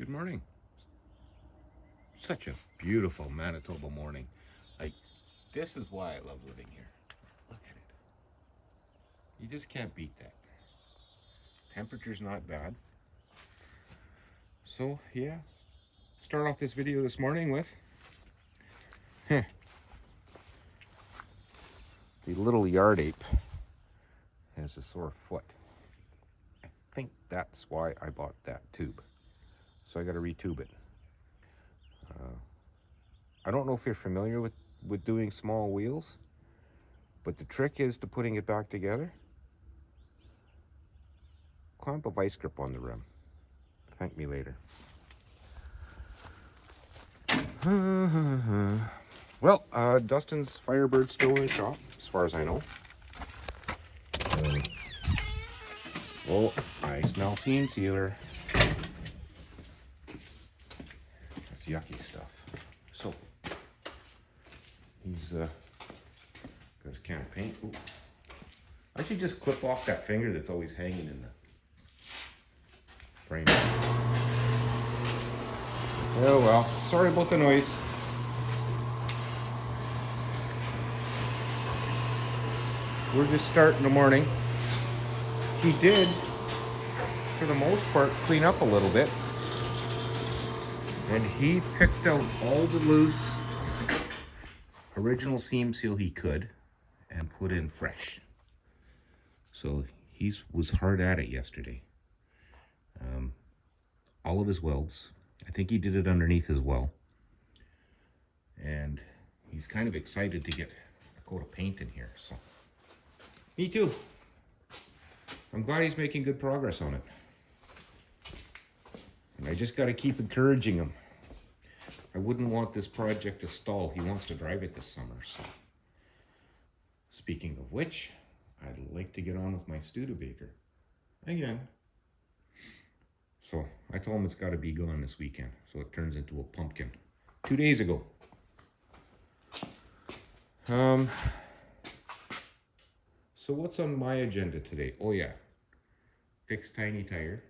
Good morning. Such a beautiful Manitoba morning. Like, this is why I love living here. Look at it. You just can't beat that. Temperature's not bad. So, yeah. Start off this video this morning with the little yard ape has a sore foot. I think that's why I bought that tube. So I got to retube it. I don't know if you're familiar with doing small wheels, but the trick is to putting it back together. Clamp a vice grip on the rim. Thank me later. Well, Dustin's Firebird's still in the shop, as far as I know. Oh, I smell seam sealer. That's yucky stuff. So, he's got his can of paint. Ooh. I should just clip off that finger that's always hanging in the frame. Oh well, sorry about the noise. We're just starting the morning. He did, for the most part, clean up a little bit. And he picked out all the loose original seam seal he could and put in fresh. So he was hard at it yesterday. All of his welds. I think he did it underneath as well. And he's kind of excited to get a coat of paint in here. So me too. I'm glad he's making good progress on it. And I just got to keep encouraging him. I wouldn't want this project to stall. He wants to drive it this summer. So, speaking of which, I'd like to get on with my Studebaker again. So I told him it's got to be gone this weekend. So it turns into a pumpkin. 2 days ago. So what's on my agenda today? Oh yeah, fix tiny tire.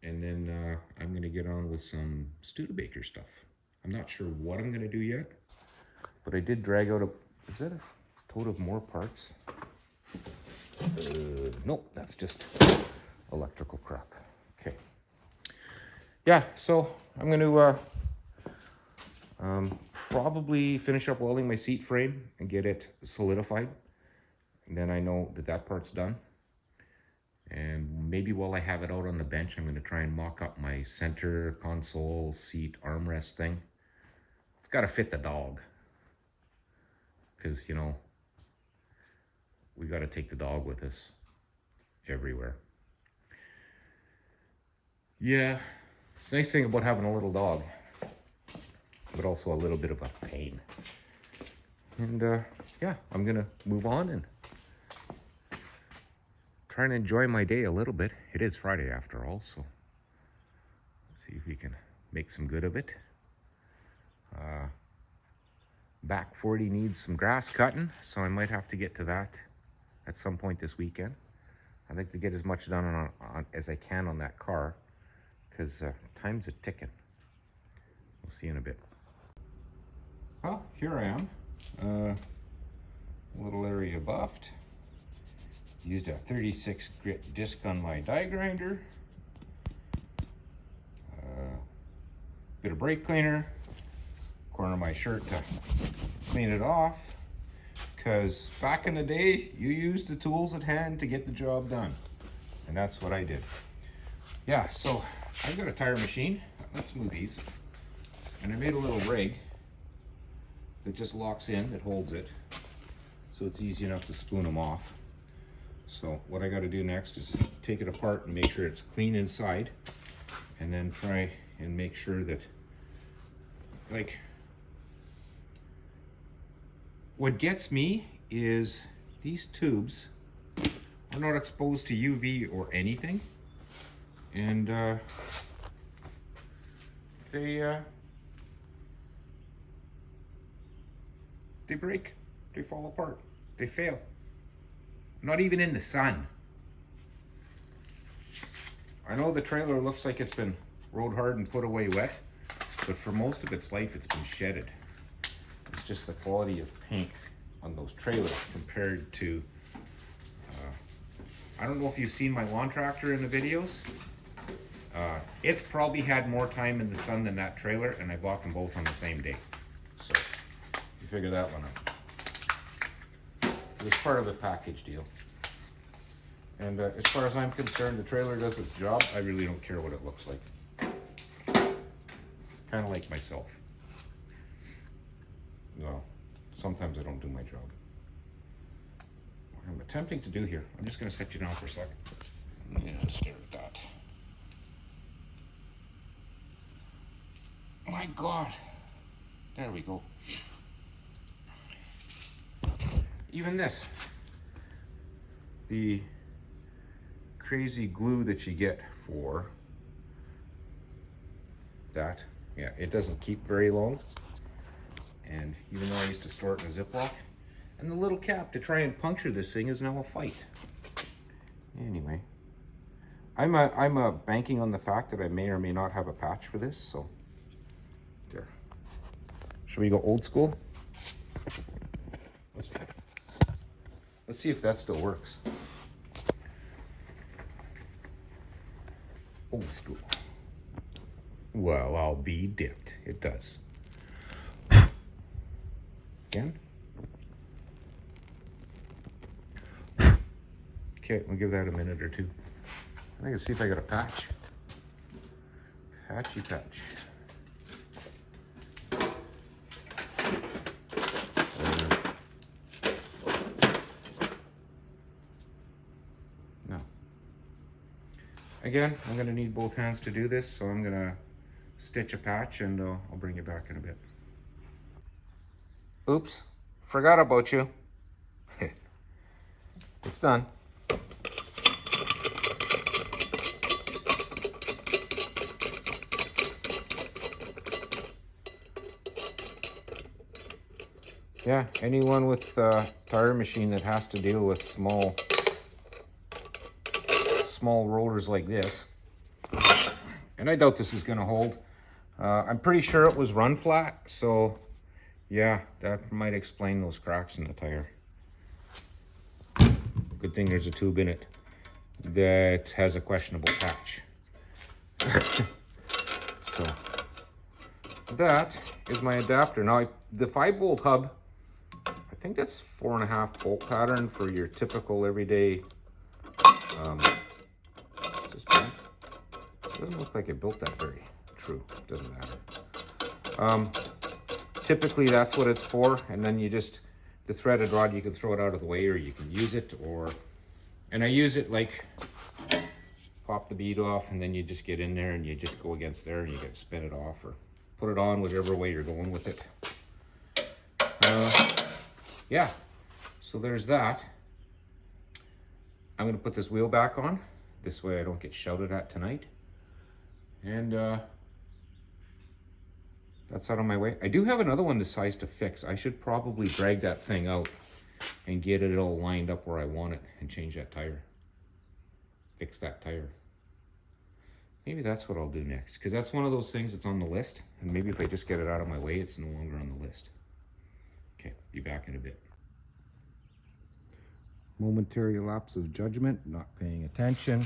And then I'm going to get on with some Studebaker stuff. I'm not sure what I'm going to do yet, but I did drag out is that a tote of more parts? Nope, that's just electrical crap. Okay. Yeah, so I'm going to probably finish up welding my seat frame and get it solidified. And then I know that part's done. And maybe while I have it out on the bench, I'm going to try and mock up my center console seat armrest thing. It's got to fit the dog. Because, you know, we got to take the dog with us everywhere. Yeah, it's a nice thing about having a little dog, but also a little bit of a pain. And yeah, I'm going to move on and try and enjoy my day a little bit. It is Friday after all, so let's see if we can make some good of it. Back 40 needs some grass cutting, so I might have to get to that at some point this weekend. I'd like to get as much done on as I can on that car, because time's a ticking. We'll see in a bit. Well, here I am. Little area buffed. Used a 36 grit disc on my die grinder. Bit of brake cleaner. Corner of my shirt to clean it off. Because back in the day, you used the tools at hand to get the job done. And that's what I did. Yeah, so I've got a tire machine. Let's move these. And I made a little rig that just locks in, that holds it. So it's easy enough to spoon them off. So what I got to do next is take it apart and make sure it's clean inside, and then try and make sure that, like, what gets me is these tubes are not exposed to UV or anything, and they break, they fall apart, they fail. Not even in the sun. I know the trailer looks like it's been rode hard and put away wet, but for most of its life it's been shedded. It's just the quality of paint on those trailers compared to, I don't know if you've seen my lawn tractor in the videos. It's probably had more time in the sun than that trailer, and I bought them both on the same day. So you figure that one out. It was part of the package deal. And as far as I'm concerned, the trailer does its job. I really don't care what it looks like. Kind of like myself. Well, sometimes I don't do my job. What I'm attempting to do here, I'm just going to set you down for a second. Yeah, stare at that. My God. There we go. Even this. The crazy glue that you get for that, yeah, it doesn't keep very long. And even though I used to store it in a Ziploc, and the little cap to try and puncture this thing is now a fight. Anyway, I'm banking on the fact that I may or may not have a patch for this, so there. Should we go old school? Let's try. Let's see if that still works. Old school. Well, I'll be dipped. It does. Again. Okay, we'll give that a minute or two. I think I'll see if I got a patch. Patchy patch. No. Again, I'm going to need both hands to do this, so I'm going to stitch a patch and I'll bring you back in a bit. Oops, forgot about you. It's done. Yeah, anyone with a tire machine that has to deal with small rollers like this, and I doubt this is going to hold. I'm pretty sure it was run flat, so yeah, that might explain those cracks in the tire. Good thing there's a tube in it that has a questionable patch. So that is my adapter. Now the 5-bolt hub, I think that's 4.5 bolt pattern for your typical everyday. Doesn't look like it built that very true. Doesn't matter. Typically that's what it's for, and then you just, the threaded rod, you can throw it out of the way or you can use it, and I use it like pop the bead off and then you just get in there and you just go against there and you get to spin it off or put it on whichever way you're going with it. Yeah, so there's that. I'm going to put this wheel back on. This way I don't get shouted at tonight. And that's out on my way. I do have another one this size to fix. I should probably drag that thing out and get it all lined up where I want it and change that tire. Fix that tire. Maybe that's what I'll do next, because that's one of those things that's on the list, and maybe if I just get it out of my way, it's no longer on the list. Okay, be back in a bit. Momentary lapse of judgment, not paying attention.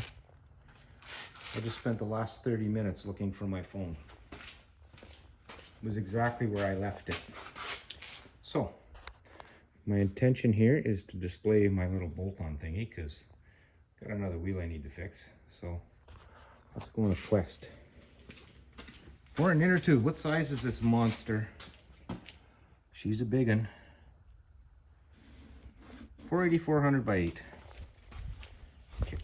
I just spent the last 30 minutes looking for my phone. It was exactly where I left it. So, my intention here is to display my little bolt-on thingy, because I've got another wheel I need to fix. So, let's go on a quest. For an inner tube, what size is this monster? She's a big one. 480/400 by 8. Okay,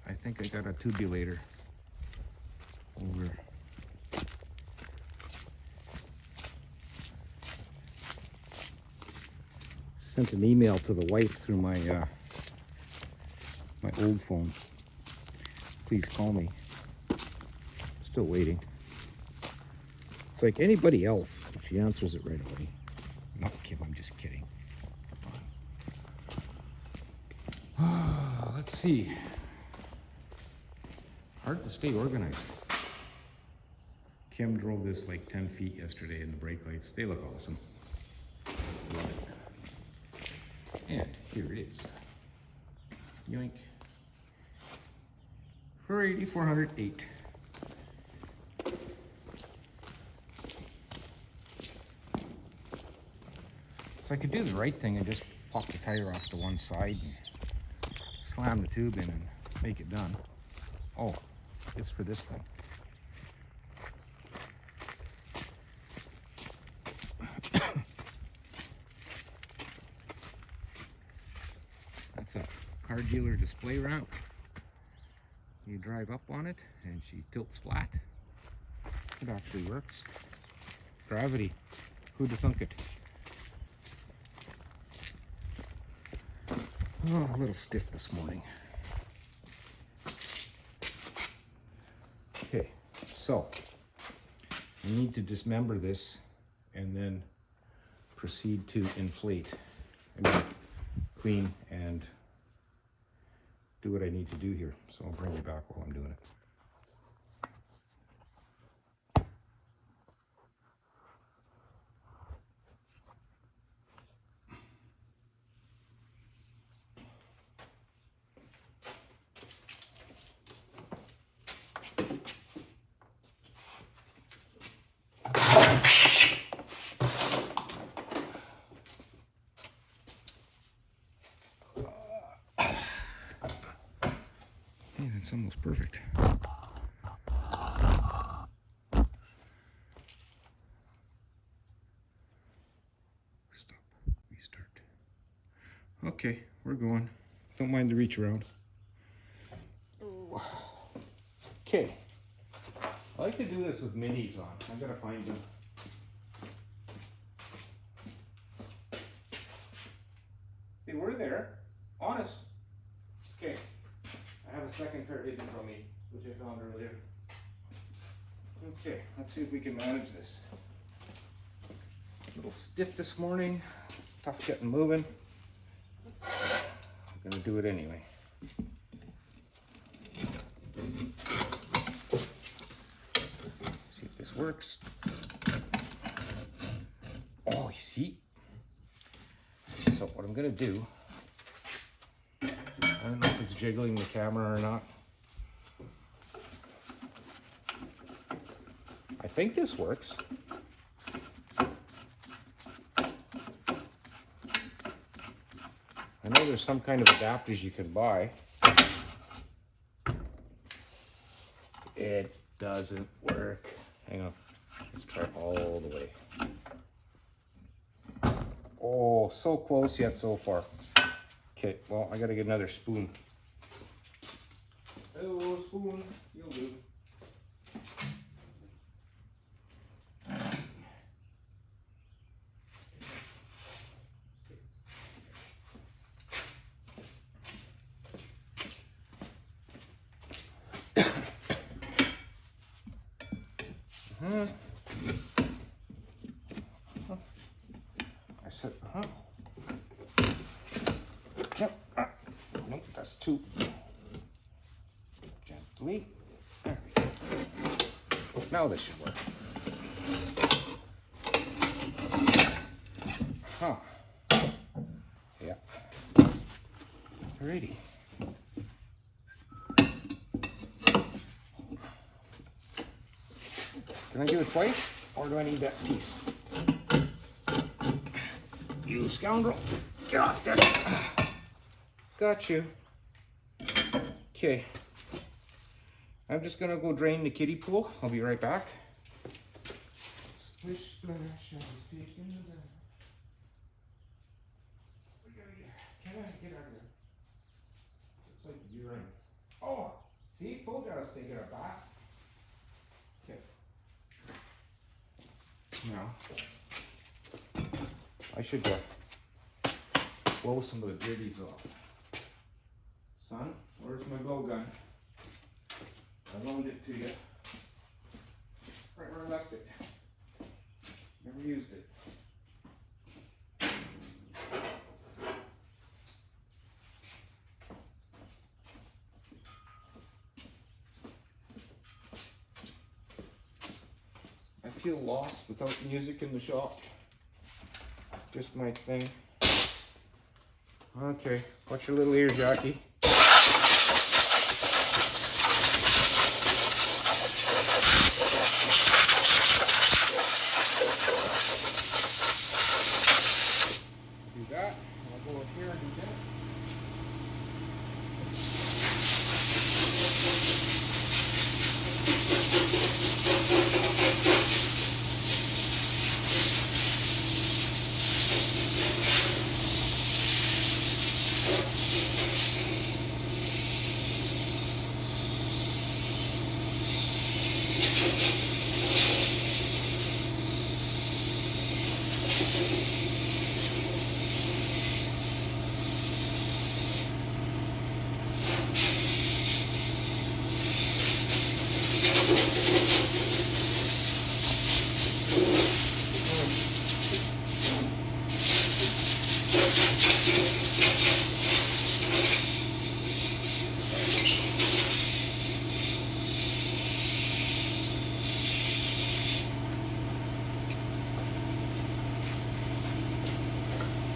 I think I got a tubulator over. Sent an email to the wife through my my old phone. Please call me. Still waiting. It's like anybody else. She answers it right away. Not Kim, I'm just kidding. Let's see. Hard to stay organized. Kim drove this like 10 feet yesterday and the brake lights, they look awesome. Love it. And here it is. Yoink. For 8,408. If I could do the right thing and just pop the tire off to one side and slam the tube in and make it done. Oh, it's for this thing. That's a car dealer display ramp. You drive up on it and she tilts flat. It actually works. Gravity. Who'd have thunk it? Oh, a little stiff this morning. Okay, so you need to dismember this and then proceed to inflate. I mean, clean and do what I need to do here. So I'll bring you back while I'm doing it. It's almost perfect. Stop. Restart. Okay, we're going. Don't mind the reach around. Okay. I like to do this with minis on. I gotta find them. They were there. Honest. Okay. I have a second pair hidden from me, which I found earlier. Okay, let's see if we can manage this. A little stiff this morning, tough getting moving. I'm gonna do it anyway. See if this works. Oh, you see? So what I'm gonna do, I don't know if it's jiggling the camera or not. I think this works. I know there's some kind of adapters you can buy. It doesn't work. Hang on. Let's try all the way. Oh, so close yet so far. Okay, well, I gotta get another spoon. Hello, spoon. You'll do. I said, nope, that's two. Gently. There we go. Now this should work. Huh. Yeah. Alrighty. Can I do it twice, or do I need that piece? You scoundrel. Get off there. Got you. Okay. I'm just gonna go drain the kiddie pool. I'll be right back. Splish, splash, I was taking the bath. Can I get out of there? Looks like urine. Oh, see, told you I was taking a bath. Okay. Now, I should blow some of the dirties off. Son, where's my blow gun? I loaned it to you. Right where I left it. Never used it. feel lost without music in the shop. Just my thing. Okay, watch your little ears, Jackie. Do that, and I'll go up here and do that.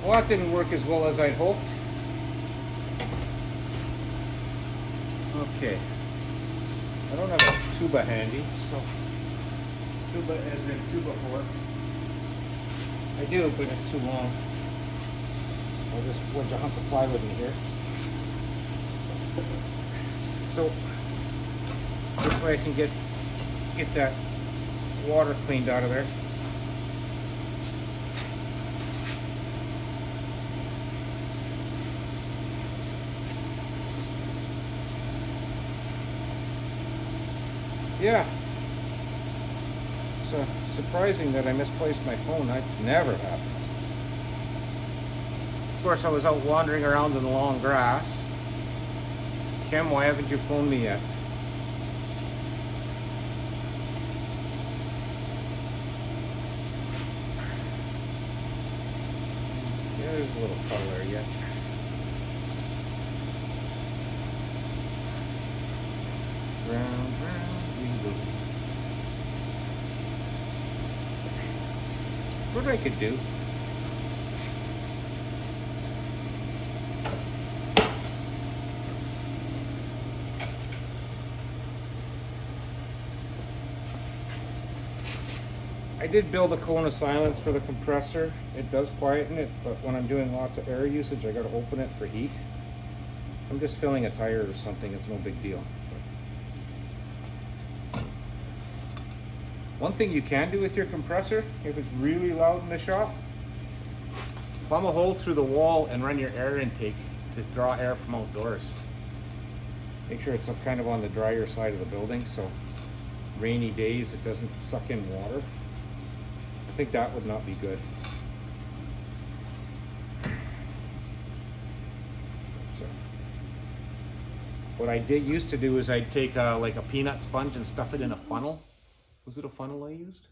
Well, that didn't work as well as I'd hoped. Okay. I don't have a tuba handy, so tuba as in tuba fork. I do, but it's too long. I'll just wedge a hunk of plywood in here. So this way I can get that water cleaned out of there. Yeah, it's surprising that I misplaced my phone. That never happens. Of course, I was out wandering around in the long grass. Kim, why haven't you phoned me yet? Yeah, there's a little color there yet. Round, round. What I could do? I did build a cone of silence for the compressor. It does quieten it, but when I'm doing lots of air usage, I gotta open it for heat. I'm just filling a tire or something, it's no big deal. One thing you can do with your compressor, if it's really loud in the shop, plumb a hole through the wall and run your air intake to draw air from outdoors. Make sure it's up kind of on the drier side of the building, so rainy days it doesn't suck in water. I think that would not be good. So, what I used to do is I'd take like a peanut sponge and stuff it in a funnel. Was it a funnel I used?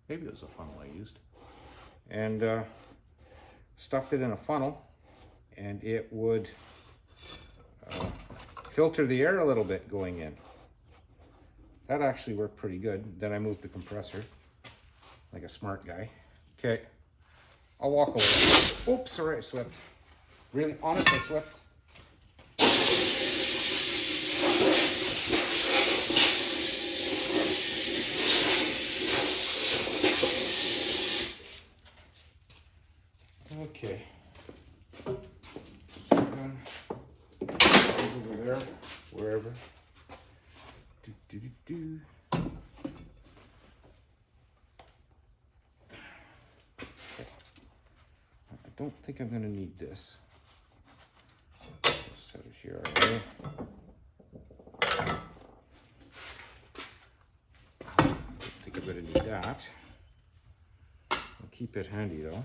Maybe it was a funnel I used. And stuffed it in a funnel, and it would filter the air a little bit going in. That actually worked pretty good. Then I moved the compressor, like a smart guy. Okay, I'll walk away. Oops, sorry, I slipped. Really, honest, I slipped. Okay. Over there, wherever. Okay. I don't think I'm going to need this. Set it here already. I don't think I'm going to need that. I'll keep it handy though.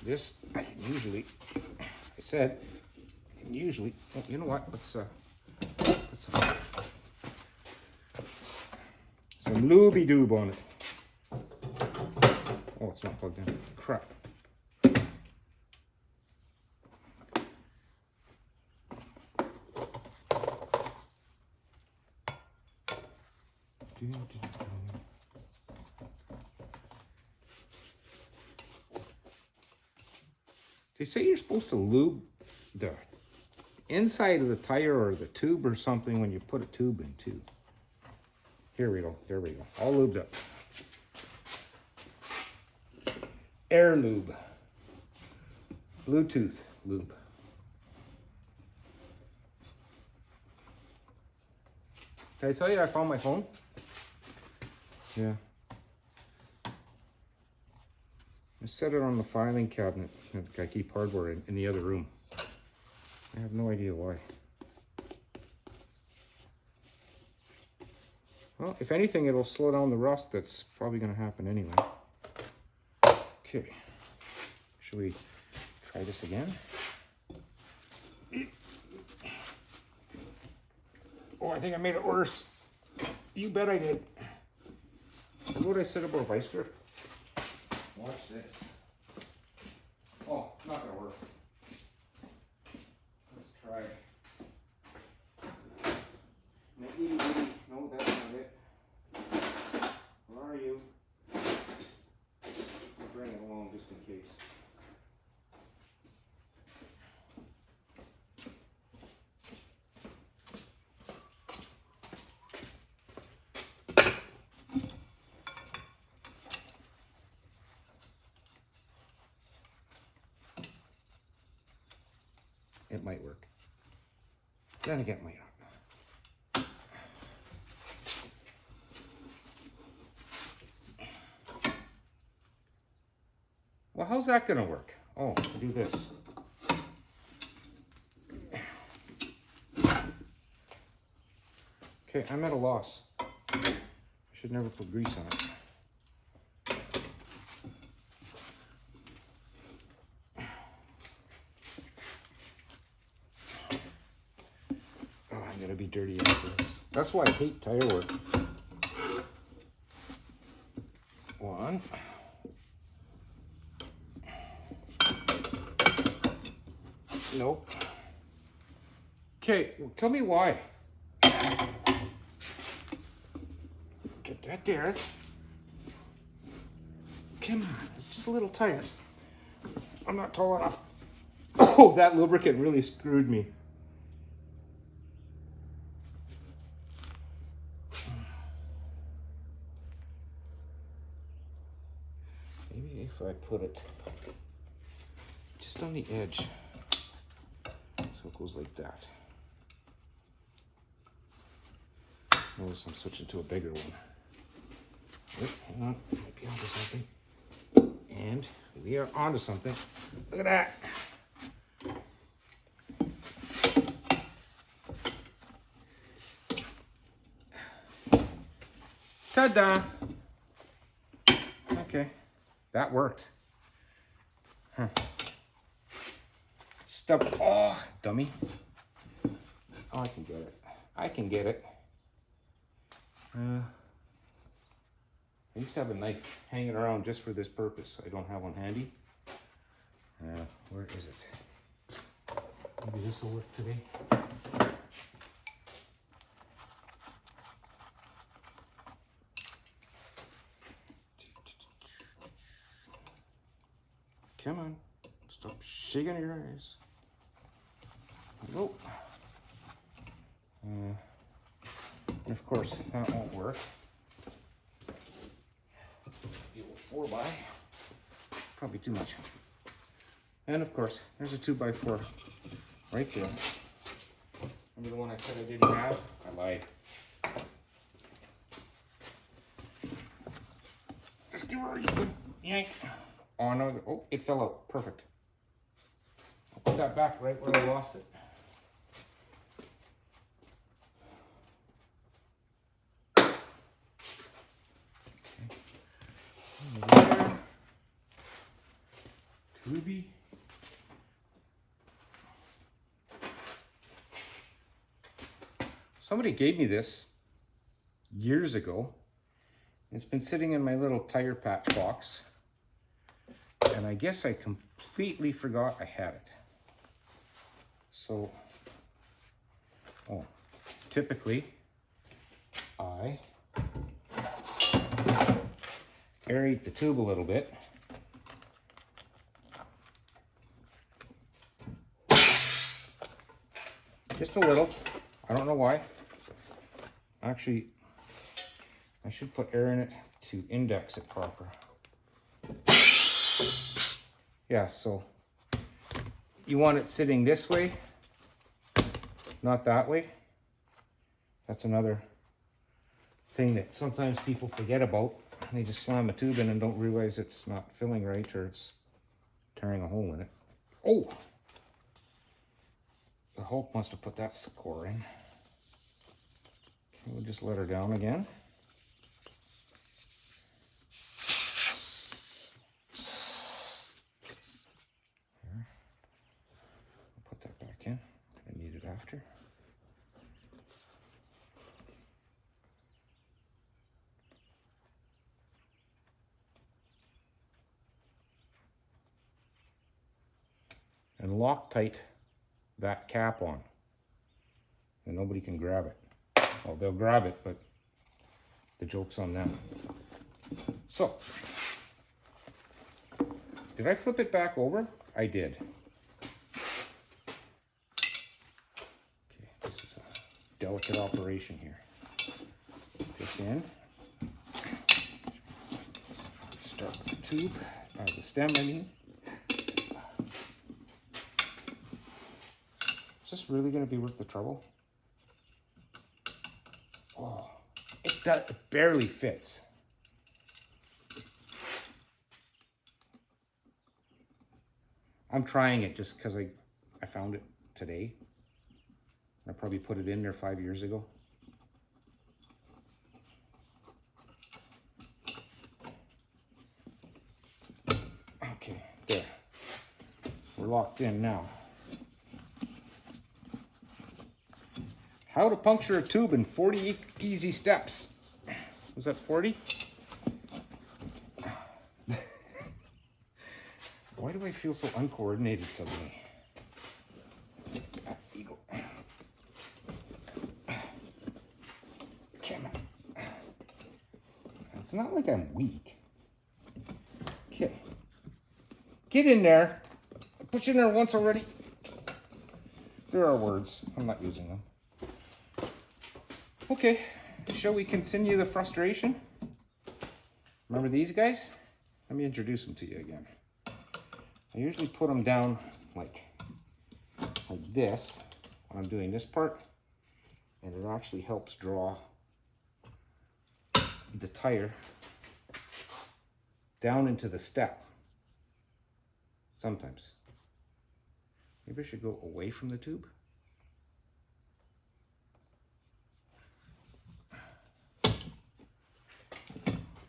This I can usually, I said, I can usually, oh, you know what, let's some looby-doob on it. Oh, it's not plugged in, crap. They say you're supposed to lube the inside of the tire or the tube or something when you put a tube in too. Here we go. There we go. All lubed up. Air lube. Bluetooth lube. Did I tell you I found my phone? Yeah. I set it on the filing cabinet that I keep hardware in the other room. I have no idea why. Well, if anything, it'll slow down the rust. That's probably going to happen anyway. Okay. Should we try this again? Oh, I think I made it worse. You bet I did. What did I say about vice grip? Watch this. Oh, it's not gonna work. Let's try. Maybe, no, that's not it. Where are you? I'll bring it along just in case. It might work. Then again, it might not. Well, how's that going to work? Oh, I'll do this. Okay, I'm at a loss. I should never put grease on it. I'm gonna be dirty after this. That's why I hate tire work. One. Nope. Okay, well, tell me why. Get that there. Come on, it's just a little tire. I'm not tall enough. Oh, that lubricant really screwed me. Maybe if I put it just on the edge, so it goes like that. Notice I'm switching to a bigger one. Wait, hang on, might be onto something. And we are onto something. Look at that. Ta-da! Okay, that worked. Huh. Stop. Oh, dummy. Oh, I can get it. I can get it. I used to have a knife hanging around just for this purpose. I don't have one handy. Where is it? Maybe this will work today. Come on. Stop shaking your eyes. Nope. And of course, that won't work. The old 4x. Probably too much. And of course, there's a 2x4 right there. Remember the one I said I didn't have? I lied. Just give her a good yank. Oh no, oh, it fell out. Perfect. I'll put that back right where I lost it. There. Tubey. Somebody gave me this years ago. It's been sitting in my little tire patch box. And I guess I completely forgot I had it. So, typically, I aerate the tube a little bit. Just a little. I don't know why. Actually, I should put air in it to index it proper. Yeah, so you want it sitting this way, not that way. That's another thing that sometimes people forget about. They just slam a tube in and don't realize it's not filling right, or it's tearing a hole in it. Oh! The Hulk must have put that core in. Okay, we'll just let her down again. There. I'll put that back in. I need it after. And Loctite that cap on, and nobody can grab it. Well, they'll grab it, but the joke's on them. So, did I flip it back over? I did. Okay, this is a delicate operation here. Put this in. Start with the tube, the stem, I mean. Is this really going to be worth the trouble? Oh, it barely fits. I'm trying it just because I found it today. I probably put it in there 5 years ago. Okay, there. We're locked in now. How to puncture a tube in 40 easy steps. Was that 40? Why do I feel so uncoordinated suddenly? Eagle. Come on. It's not like I'm weak. Okay. Get in there. Push in there once already. There are words. I'm not using them. Okay, shall we continue the frustration? Remember these guys? Let me introduce them to you again. I usually put them down like this when I'm doing this part, and it actually helps draw the tire down into the step. Sometimes. Maybe I should go away from the tube.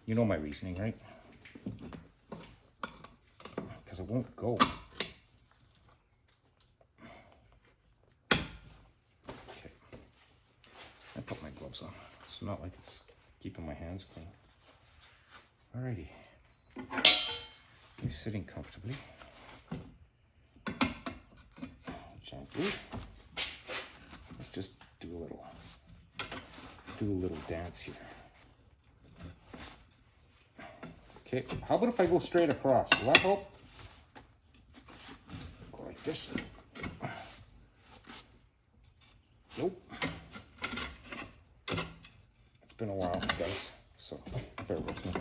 You know my reasoning, right? Because it won't go. Okay. I put my gloves on. It's not like it's keeping my hands clean. Alrighty. You're sitting comfortably. Gently. Let's just do a little dance here. Okay, how about if I go straight across? Will that help? Go like this. Nope. It's been a while, guys, so bear with me.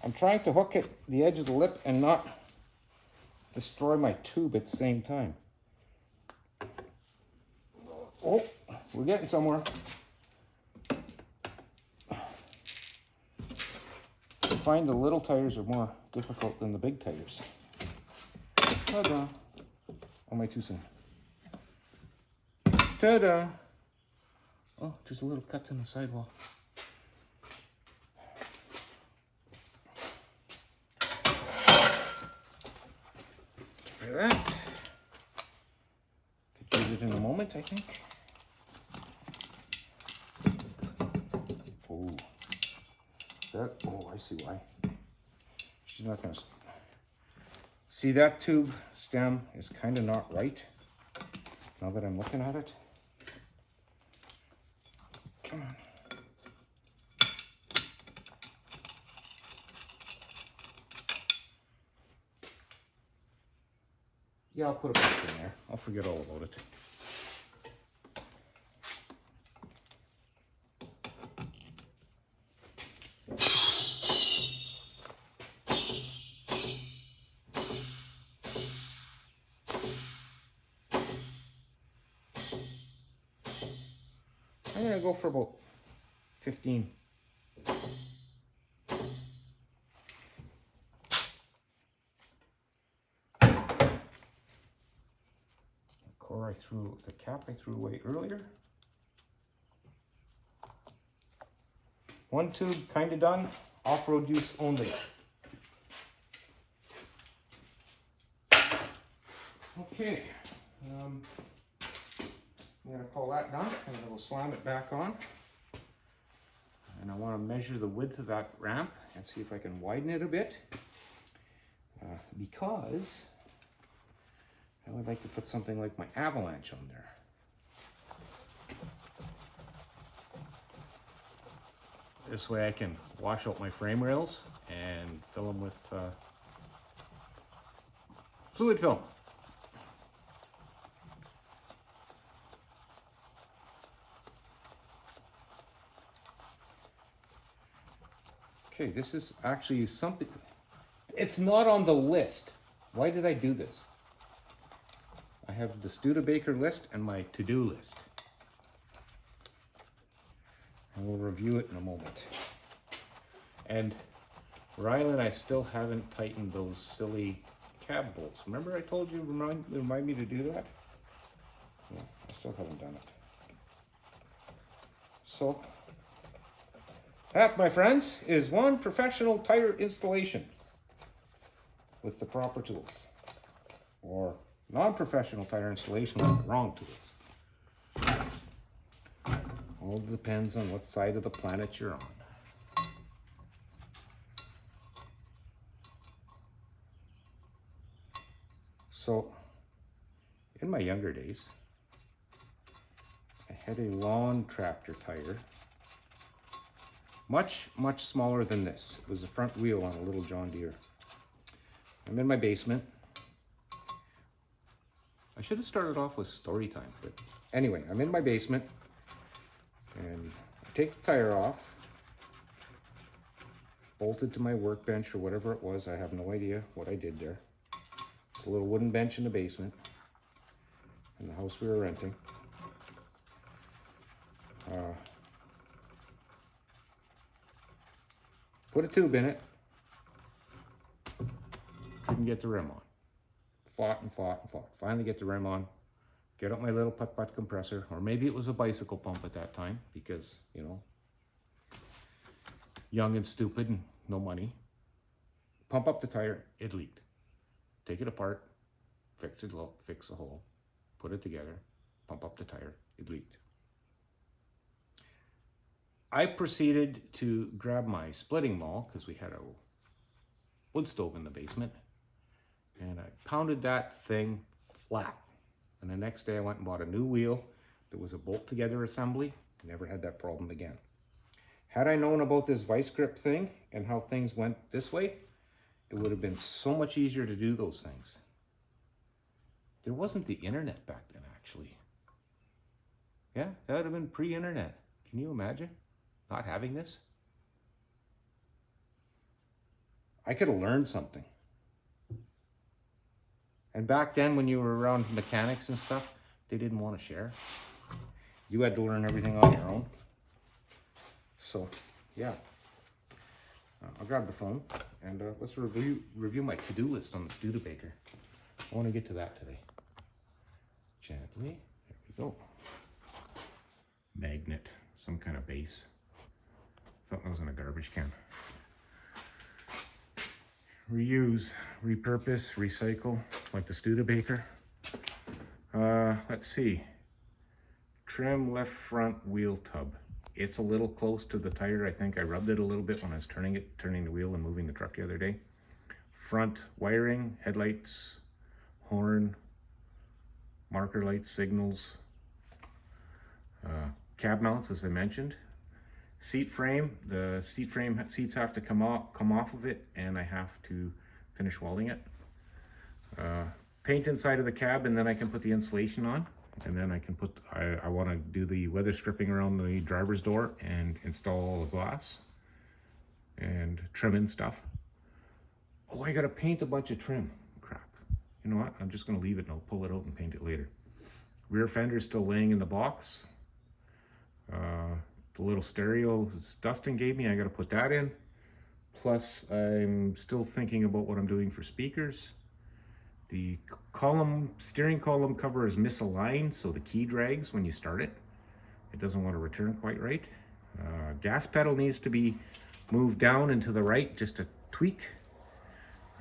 I'm trying to hook it the edge of the lip and not destroy my tube at the same time. Oh, we're getting somewhere. I find the little tires are more difficult than the big tires. Ta-da. Oh, am I too soon? Ta-da. Oh, just a little cut in the sidewall. Try that. Could use it in a moment, I think. Oh, I see why. She's not gonna see that tube stem is kind of not right now that I'm looking at it. Come on. Yeah, I'll put it back in there. I'll forget all about it. I'm gonna go for about 15. The cap I threw away earlier. One tube kind of done, off-road use only. Okay, I'm gonna call that done, and I will slam it back on. And I want to measure the width of that ramp and see if I can widen it a bit, because I would like to put something like my avalanche on there. This way I can wash out my frame rails and fill them with fluid film. Okay, this is actually something, it's not on the list. Why did I do this? I have the Studebaker list and my to-do list. And we'll review it in a moment. And Rylan, I still haven't tightened those silly cab bolts. Remember I told you remind me to do that? Yeah, I still haven't done it. So, that, my friends, is one professional tire installation with the proper tools. Or non-professional tire installation with the wrong tools. All depends on what side of the planet you're on. So, in my younger days, I had a lawn tractor tire, much smaller than this. It was a front wheel on a little John Deere. I'm in my basement. I should have started off with story time, but anyway, I'm in my basement and I take the tire off, bolted to my workbench or whatever it was. I have no idea what I did there. It's a little wooden bench in the basement in the house we were renting. Put a tube in it. Didn't get the rim on. Fought and fought and fought. Finally get the rim on. Get up my little putt-putt compressor. Or maybe it was a bicycle pump at that time because, you know, young and stupid and no money. Pump up the tire. It leaked. Take it apart. Fix it up. Fix the hole. Put it together. Pump up the tire. It leaked. I proceeded to grab my splitting maul because we had a wood stove in the basement, and I pounded that thing flat. And the next day I went and bought a new wheel. There was a bolt together assembly. Never had that problem again. Had I known about this vice grip thing and how things went this way, it would have been so much easier to do those things. There wasn't the internet back then, actually. Yeah, that would have been pre-internet. Can you imagine not having this? I could have learned something. And back then when you were around mechanics and stuff, they didn't want to share. You had to learn everything on your own. So, yeah. I'll grab the phone and let's review my to-do list on the Studebaker. I want to get to that today. Gently. There we go. Magnet. Some kind of base. Something was in a garbage can. Reuse, repurpose, recycle, like the Studebaker. Let's see. Trim left front wheel tub. It's a little close to the tire. I think I rubbed it a little bit when I was turning the wheel and moving the truck the other day. Front wiring, headlights, horn, marker lights, signals, cab mounts, as I mentioned. Seat frame, the seats have to come off of it, and I have to finish welding it. paint inside of the cab, and then I can put the insulation on. And then I can put, I want to do the weather stripping around the driver's door and install all the glass and trim and stuff. Oh, I got to paint a bunch of trim. Crap. You know what? I'm just going to leave it and I'll pull it out and paint it later. Rear fender's still laying in the box. The little stereo Dustin gave me, I got to put that in. Plus, I'm still thinking about what I'm doing for speakers. The steering column cover is misaligned, so the key drags when you start it. It doesn't want to return quite right. Gas pedal needs to be moved down and to the right, just a tweak.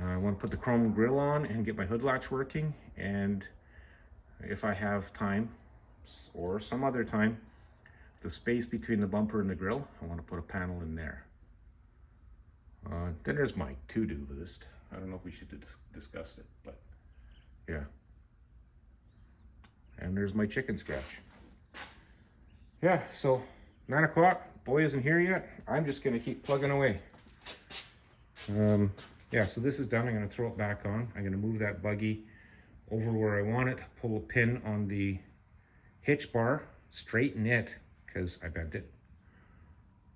I want to put the chrome grille on and get my hood latch working. And if I have time, or some other time, the space between the bumper and the grille, I want to put a panel in there. Then there's my to-do list. I don't know if we should discuss it, but yeah. And there's my chicken scratch. Yeah, so 9 o'clock, boy isn't here yet. I'm just gonna keep plugging away. Yeah, so this is done. I'm gonna throw it back on. I'm gonna move that buggy over where I want it, pull a pin on the hitch bar, straighten it, because I bent it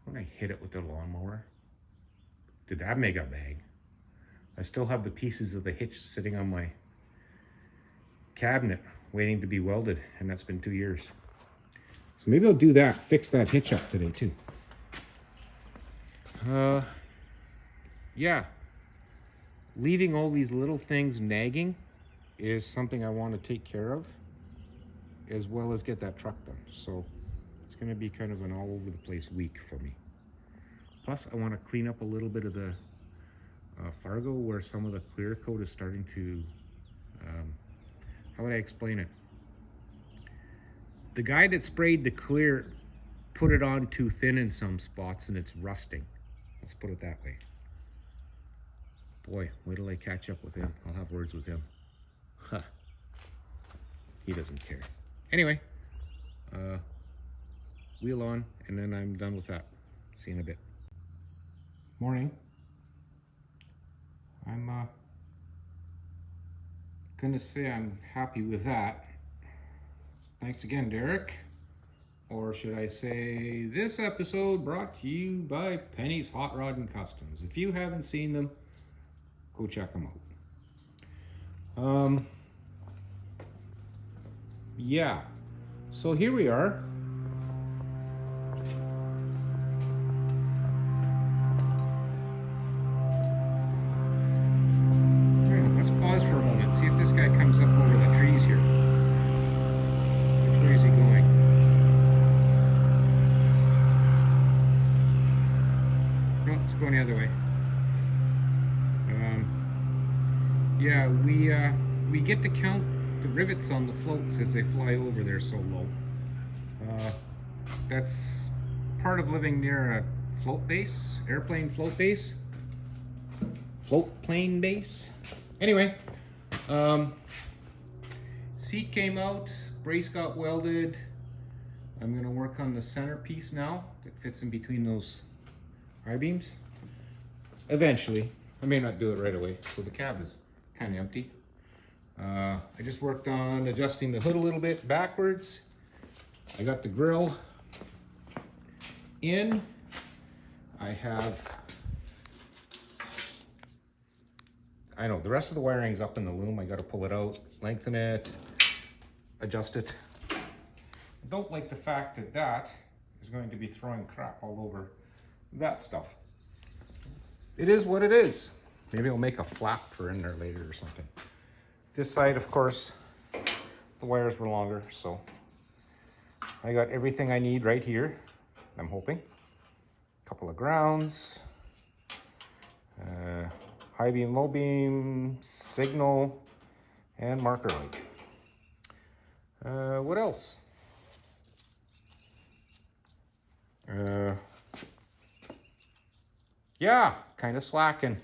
when I hit it with the lawnmower. Did that make a bang? I still have the pieces of the hitch sitting on my cabinet waiting to be welded, and that's been 2 years. So maybe I'll do that, fix that hitch up today too. Yeah, leaving all these little things nagging is something I want to take care of, as well as get that truck done. So it's going to be kind of an all over the place week for me. Plus, I want to clean up a little bit of the Fargo where some of the clear coat is starting to, how would I explain it? The guy that sprayed the clear put it on too thin in some spots and it's rusting. Let's put it that way. Boy, wait till I catch up with him. I'll have words with him. Huh. He doesn't care. Anyway, wheel on, and then I'm done with that. See you in a bit. Morning. I'm gonna say I'm happy with that. Thanks again, Derek. Or should I say, this episode brought to you by Penny's Hot Rod and Customs. If you haven't seen them, go check them out. Yeah, so here we are. Let's pause for a moment, see if this guy comes up over the trees here. Which way is he going? No, it's going the other way. Yeah, we get to count the rivets on the floats as they fly over. They're so low. That's part of living near a float base, airplane float base, float plane base. Anyway, seat came out, brace got welded. I'm gonna work on the centerpiece now that fits in between those I-beams. Eventually, I may not do it right away, so the cab is kind of empty. I just worked on adjusting the hood a little bit backwards. I got the grill in. I know the rest of the wiring is up in the loom. I got to pull it out, lengthen it, adjust it. I don't like the fact that that is going to be throwing crap all over that stuff. It is what it is. Maybe I'll make a flap for in there later or something. This side, of course, the wires were longer, so I got everything I need right here, I'm hoping. A couple of grounds, high beam, low beam, signal, and marker light. What else? Yeah, kind of slacking.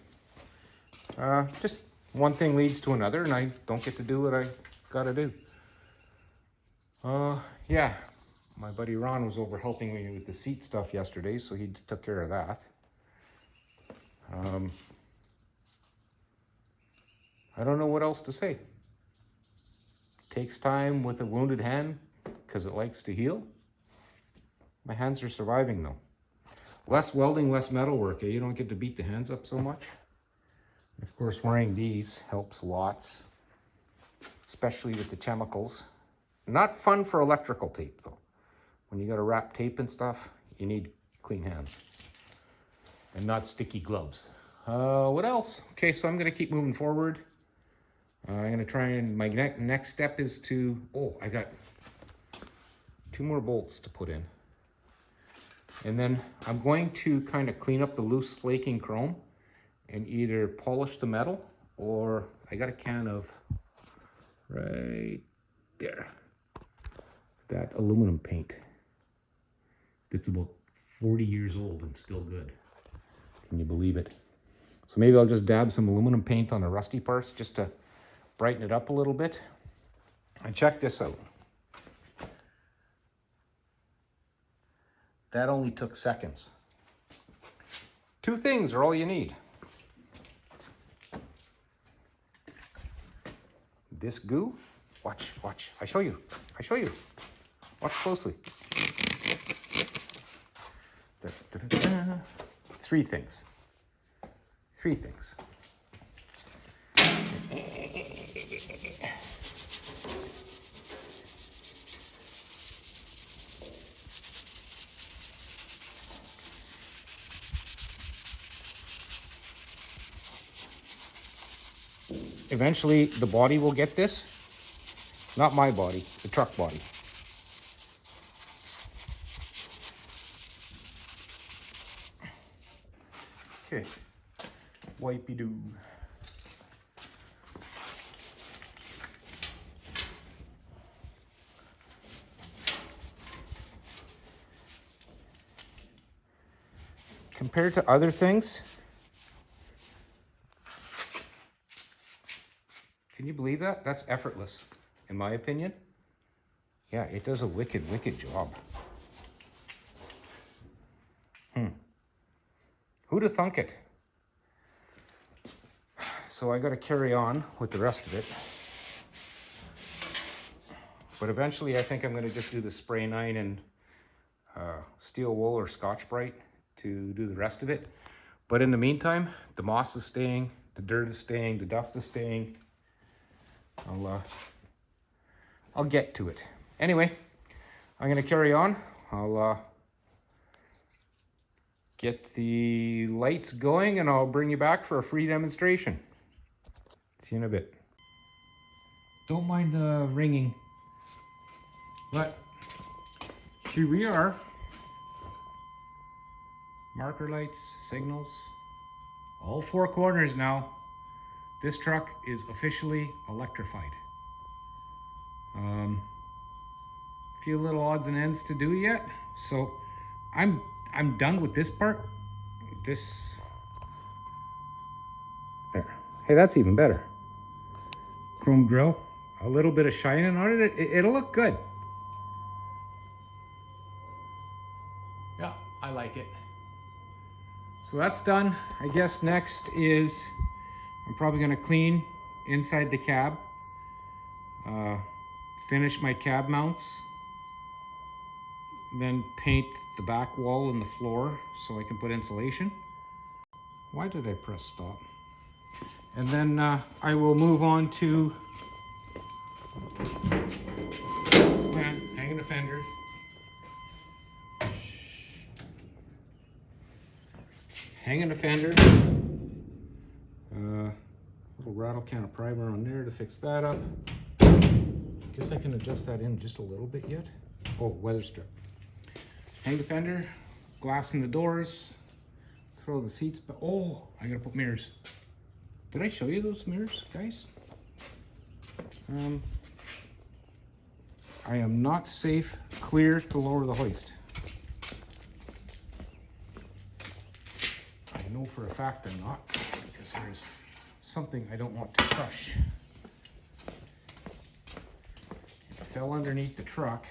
Just one thing leads to another, and I don't get to do what I gotta do. Yeah, my buddy Ron was over helping me with the seat stuff yesterday, so he took care of that. I don't know what else to say. Takes time with a wounded hand because it likes to heal. My hands are surviving though. Less welding, less metal work. You don't get to beat the hands up so much. Of course, wearing these helps lots, especially with the chemicals. Not fun for electrical tape though. When you got to wrap tape and stuff, you need clean hands and not sticky gloves. What else? Okay, so I'm going to keep moving forward. I'm going to try and, my next step is to, I got 2 more bolts to put in. And then I'm going to kind of clean up the loose flaking chrome and either polish the metal, or I got a can of, right there, that aluminum paint. It's about 40 years old and still good. Can you believe it? So maybe I'll just dab some aluminum paint on the rusty parts just to brighten it up a little bit. And check this out. That only took seconds. 2 things are all you need. This goo, watch, I show you. Watch closely. 3 things. Eventually, the body will get this. Not my body, the truck body. Okay, wipey-doo. Compared to other things, can you believe that? That's effortless, in my opinion. Yeah, it does a wicked job. Who'd have thunk it? So I got to carry on with the rest of it. But eventually I think I'm going to just do the spray 9 and steel wool or Scotch-Brite to do the rest of it. But in the meantime, the moss is staying, the dirt is staying, the dust is staying. I'll get to it. Anyway, I'm going to carry on. I'll get the lights going and I'll bring you back for a free demonstration. See you in a bit. Don't mind the ringing, but here we are. Marker lights, signals, all 4 corners now. This truck is officially electrified. Few little odds and ends to do yet, so I'm done with this part. There. Hey, that's even better. Chrome grill, a little bit of shining on it. It'll look good. Yeah, I like it. So that's done. I guess next is I'm probably going to clean inside the cab, finish my cab mounts, then paint the back wall and the floor so I can put insulation. Why did I press stop? And then I will move on to hanging a fender. Hanging a fender. Little rattle can of primer on there to fix that up. Guess I can adjust that in just a little bit yet. Oh, weather strip. Hang the fender, glass in the doors, throw the seats, but oh, I gotta put mirrors. Did I show you those mirrors, guys? I am not safe clear to lower the hoist. I know for a fact I'm not, because there's something I don't want to crush. It fell underneath the truck.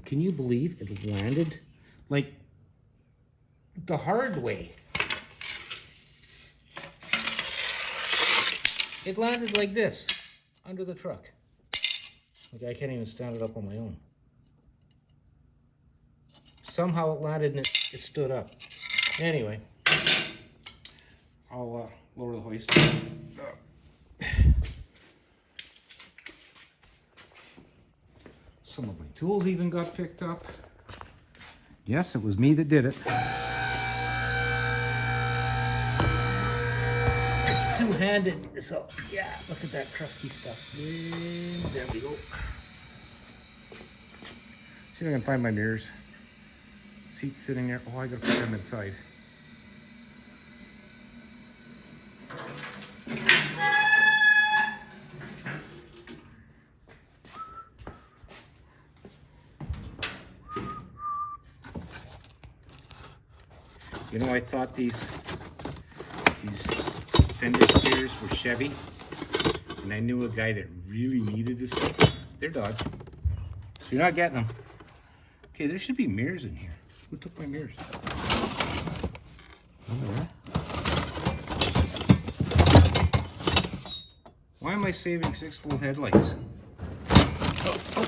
Can you believe it landed like the hard way? it landed like this, under the truck. Like I can't even stand it up on my own. Somehow it landed and it stood up. Anyway, I'll lower the hoist. Some of my tools even got picked up. Yes, it was me that did it. It's two-handed, so yeah, look at that crusty stuff. And there we go. See if I can find my mirrors. Seat's sitting there. Oh, I gotta put them inside. You know, I thought these fender steers were Chevy, and I knew a guy that really needed this stuff. They're Dodge, so you're not getting them. Okay, there should be mirrors in here. Who took my mirrors? Why am I saving 6-volt headlights? Oh, oh.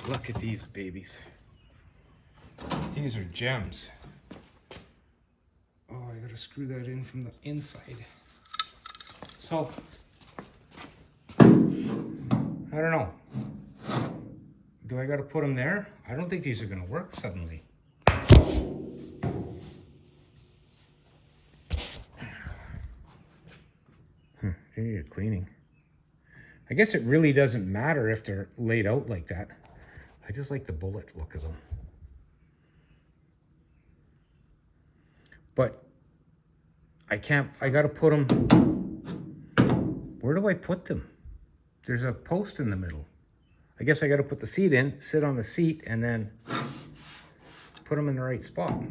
Look at these babies. These are gems. Oh, I gotta screw that in from the inside. So, I don't know. Do I gotta put them there? I don't think these are gonna work suddenly. They need a cleaning. I guess it really doesn't matter if they're laid out like that. I just like the bullet look of them. But I gotta put them, where do I put them? There's a post in the middle. I guess I gotta put the seat in, sit on the seat, and then put them in the right spot.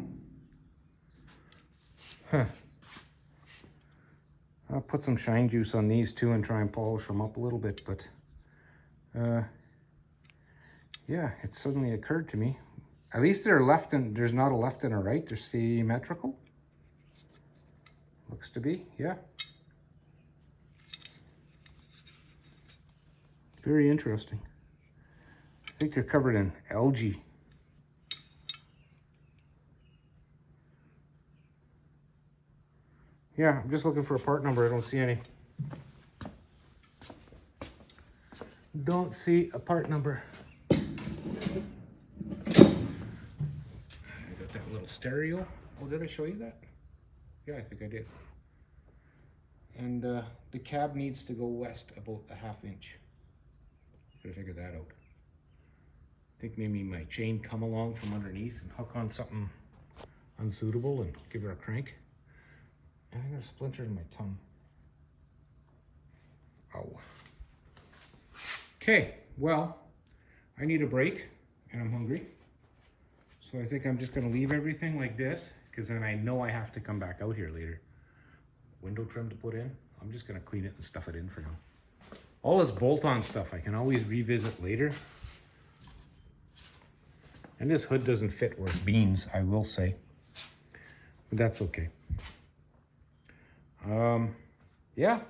Huh. I'll put some shine juice on these too and try and polish them up a little bit, but yeah, it suddenly occurred to me. At least they're left and there's not a left and a right, they're symmetrical. Looks to be, yeah. Very interesting. I think they're covered in algae. Yeah, I'm just looking for a part number. I don't see any. Don't see a part number. I got that little stereo. Oh, did I show you that? Yeah, I think I did. And the cab needs to go west about a ½ inch. Gotta figure that out. I think maybe my chain come along from underneath and hook on something unsuitable and give her a crank. And I got a splinter in my tongue. Oh. Okay, well, I need a break and I'm hungry. So I think I'm just gonna leave everything like this because then I know I have to come back out here later. Window trim to put in. I'm just gonna clean it and stuff it in for now. All this bolt-on stuff I can always revisit later. And this hood doesn't fit worth beans, I will say. But that's okay. Yeah,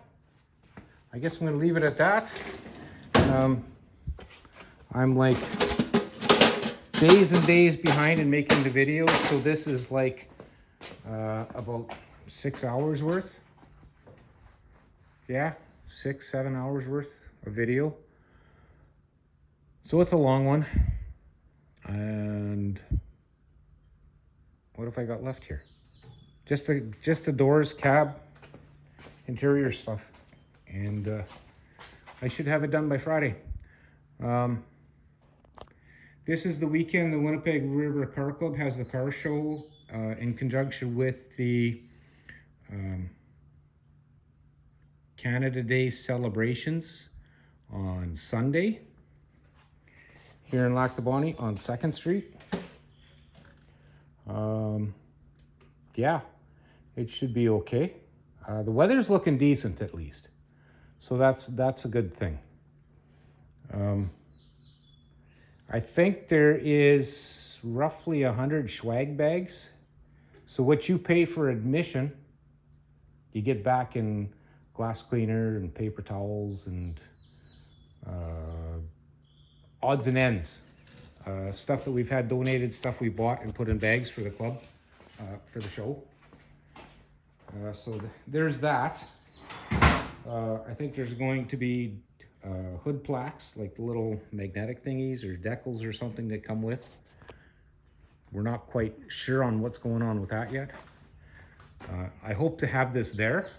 I guess I'm gonna leave it at that. I'm like days and days behind in making the videos, so this is like about 6 hours worth. Yeah, 6-7 hours worth of video. So it's a long one. And what have I got left here? Just the doors, cab, interior stuff, and I should have it done by Friday. This is the weekend the Winnipeg River Car Club has the car show in conjunction with the Canada Day celebrations on Sunday here in Lac du Bonnet on 2nd Street. Yeah, it should be okay. The weather's looking decent at least, so that's a good thing. I think there is roughly 100 swag bags. So what you pay for admission, you get back in glass cleaner and paper towels and odds and ends. Stuff that we've had donated, stuff we bought and put in bags for the club, for the show. So there's that. I think there's going to be hood plaques, like the little magnetic thingies or decals or something that come with. We're not quite sure on what's going on with that yet. I hope to have this there.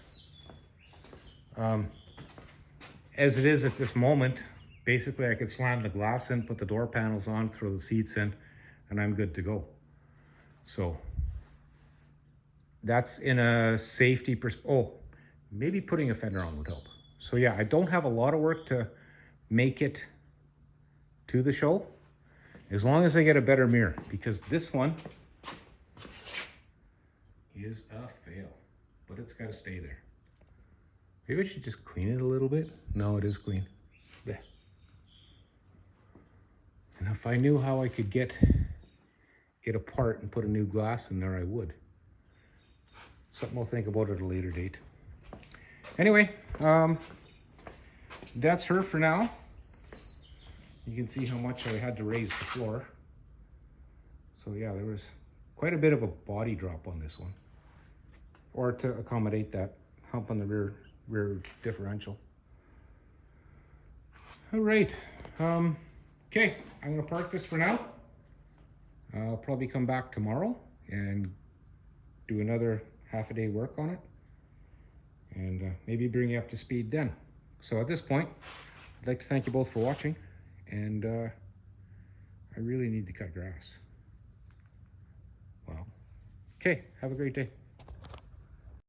As it is at this moment, basically I could slam the glass in, put the door panels on, throw the seats in, and I'm good to go. So that's in a safety maybe putting a fender on would help. So yeah, I don't have a lot of work to make it to the show, as long as I get a better mirror, because this one is a fail, but it's got to stay there. Maybe I should just clean it a little bit. No, it is clean. There. And if I knew how I could get it apart and put a new glass in there, I would. Something we'll think about at a later date. Anyway, that's her for now. You can see how much I had to raise the floor. So yeah, there was quite a bit of a body drop on this one, or to accommodate that hump on the rear differential. All right. Okay, I'm gonna park this for now. I'll probably come back tomorrow and do another half a day work on it, and maybe bring you up to speed then. So at this point, I'd like to thank you both for watching, and I really need to cut grass. Wow. Okay, have a great day.